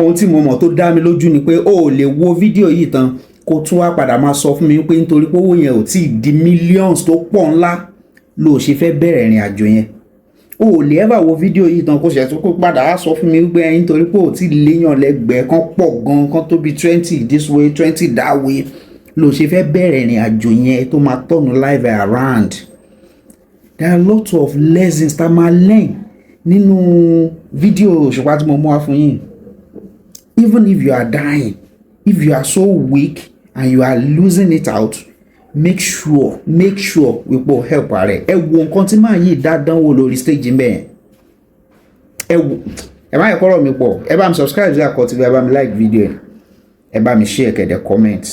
ohun tí mo mọ̀ tó dá mi lójú ni pé o ò lè wo fídíò yìí tán kó tún wá padà máa sọ fún mi pé nítorí pé owó yẹn ò tí ì di millions tó pọ̀ ńlá ló ṣe fẹ́ bẹ̀rẹ̀ ìrìn àjò yẹn. O ò lè ever wo fídíò yìí tán kó ṣe tó kó padà á sọ fún mi wípé ẹyin torí pé ò tí ì léyàn lẹ́gbẹ̀ẹ́ kan pọ̀ gan kan tó bí 20 this way 20 that way ló ṣe fẹ́ bẹ̀rẹ̀ ìrìn àjò yẹn tó máa tọ̀nù life around. There are lots of lessons tá a máa learn nínú fídíò Òṣùpá tí mo mú wá fún yín. Even if you are dying, if you are so weak and you are losing it out, make sure wípé help rẹ. Ẹ wo nǹkan tí máa yí dáadánwò lórí stage mbẹ. Ẹ wo, ẹ má yẹ kọ́rọ̀ mi pọ̀, ẹ bá mi subscribe sí Àkọ́ TV, ẹ bá mi like video, ẹ bá mi share kẹ́dẹ̀ comment.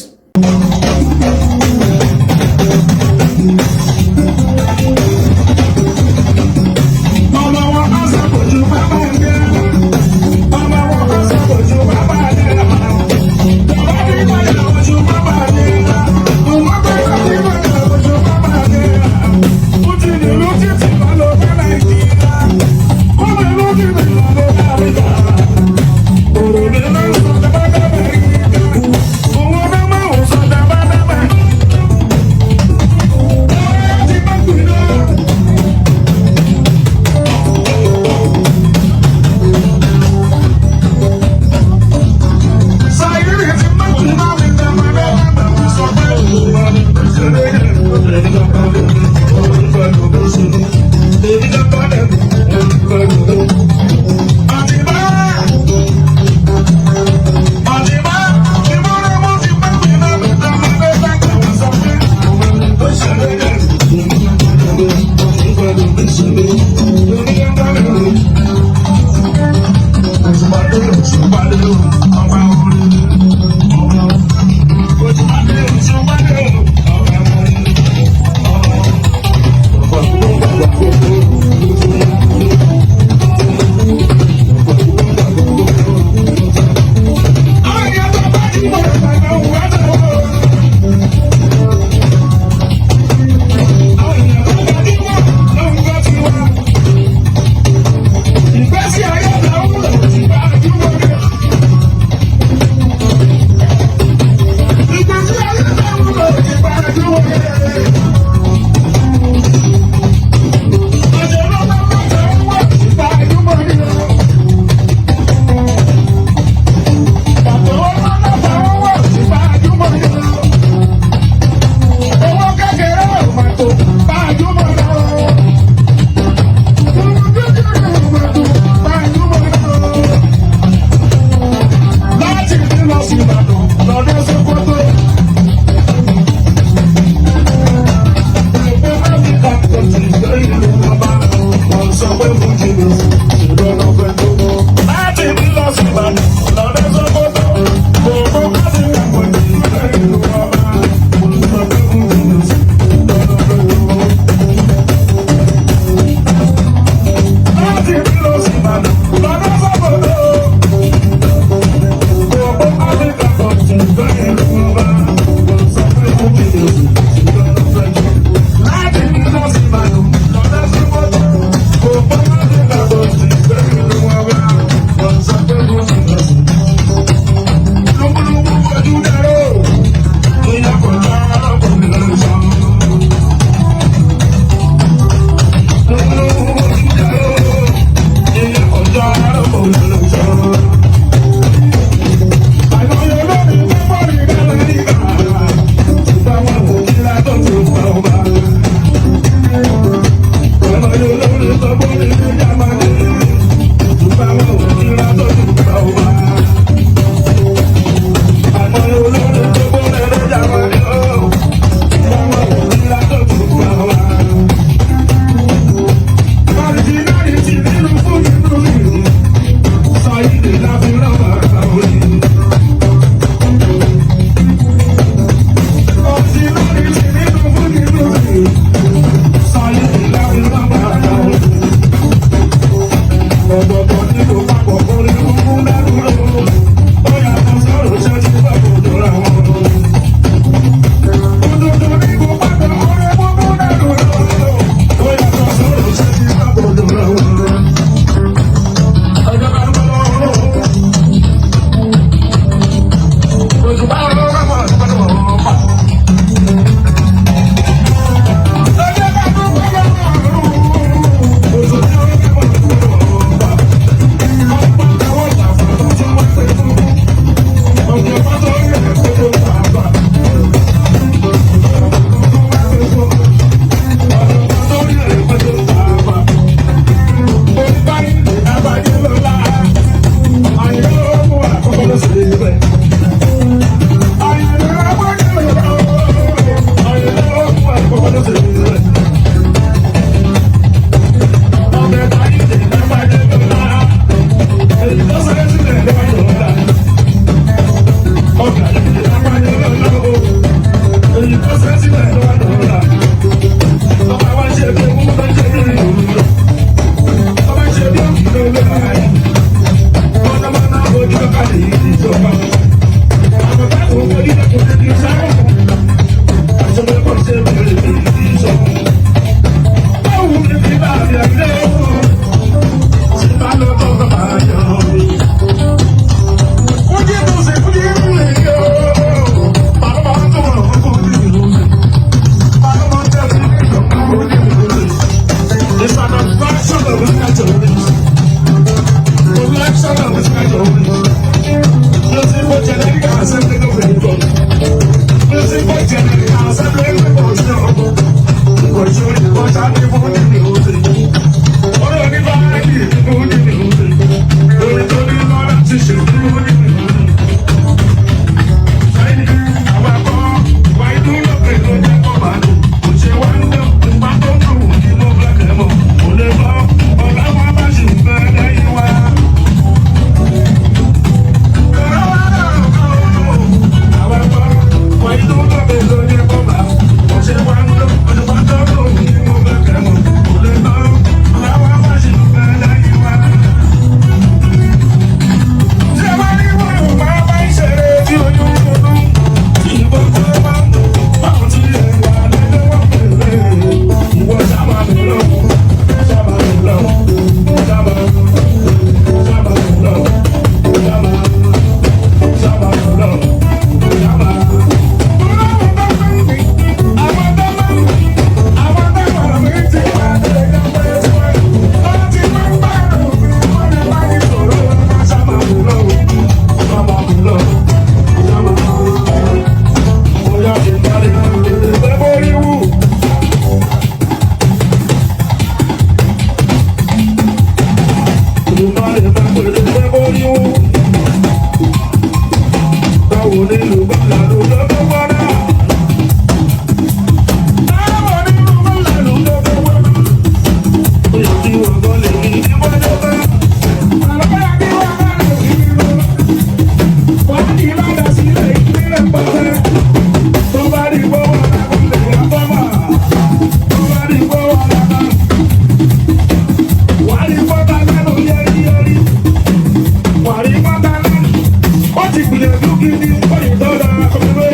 gidi kọ́yìn dọ́là kọ́mẹ́wé.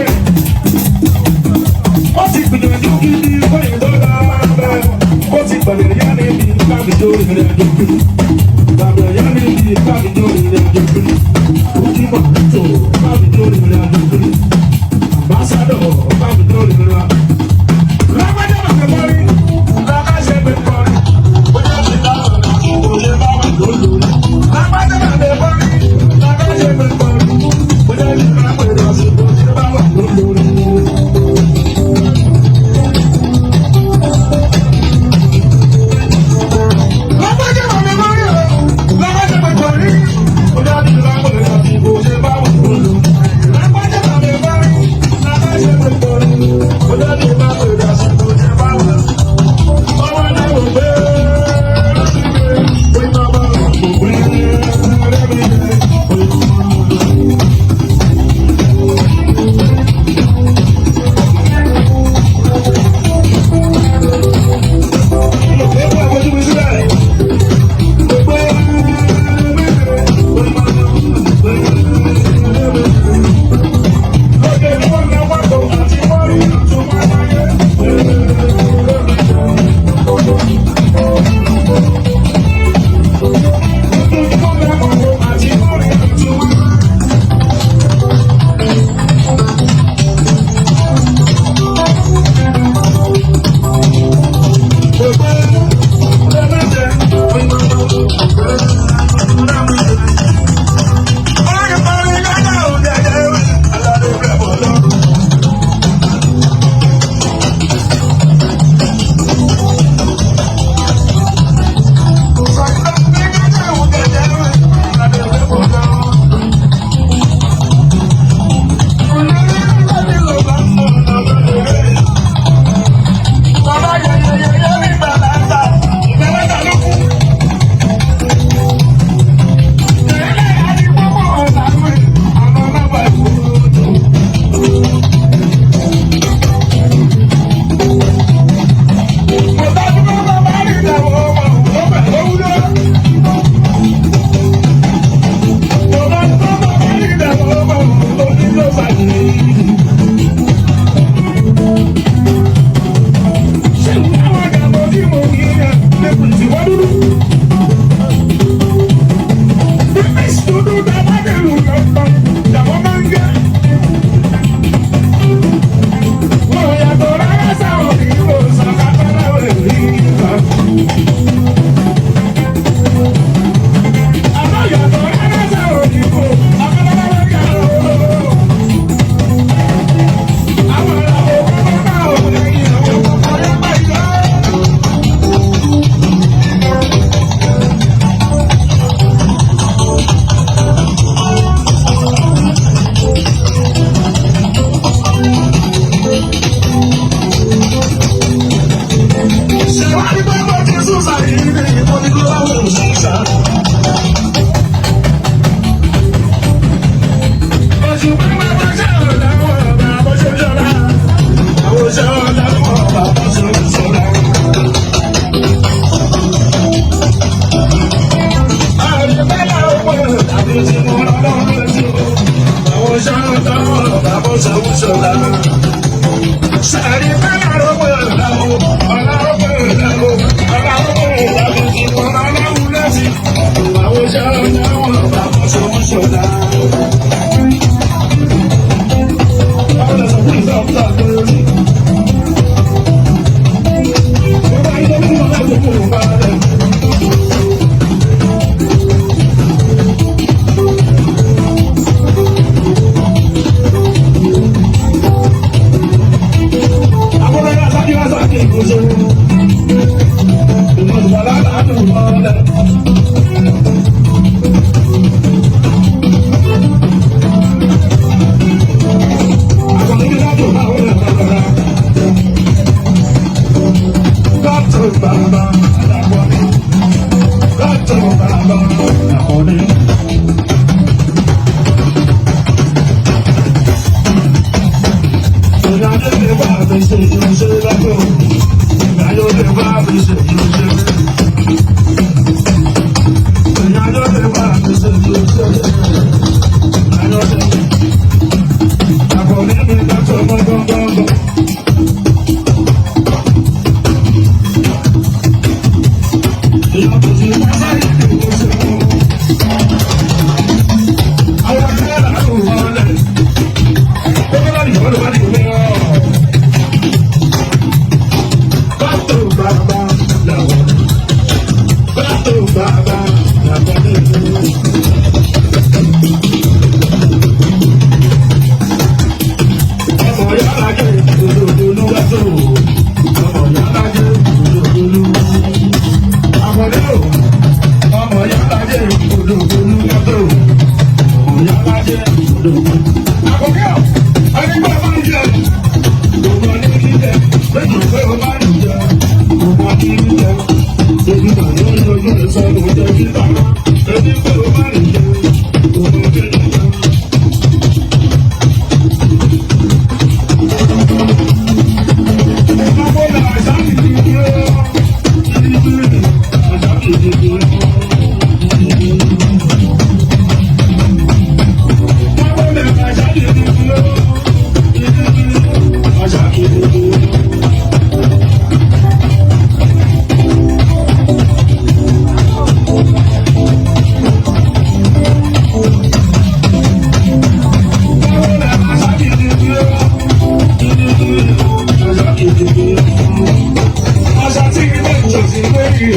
Ó ti gbìyànjú gidi kọ́yìn dọ́là bẹ́ẹ̀. Ó ti gbàgbé yá níbi kábíjó ìrìn àjò kiri. Gbàgbé yá níbi kábíjó ìrìn àjò kiri. Ojúmọ̀ tó kábíjó ìrìn àjò kiri. Ambassador kábíjó ìrìn àjò kiri. Lágbájá bàbá mọ́rí, lákàṣẹ́ pé kọ́rí. Bóyá ti dáhùn náà, òye bá wà lólu. Lágbájá bàbá mọ́rí, lákàṣẹ́ pé kọ́rí. Bóyá ti dáhùn náà, òye bá wà lólu.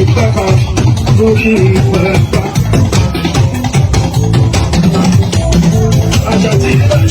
ìpẹ́pà lórí ìpẹ́pà. Àṣà tí ìpẹ́pà.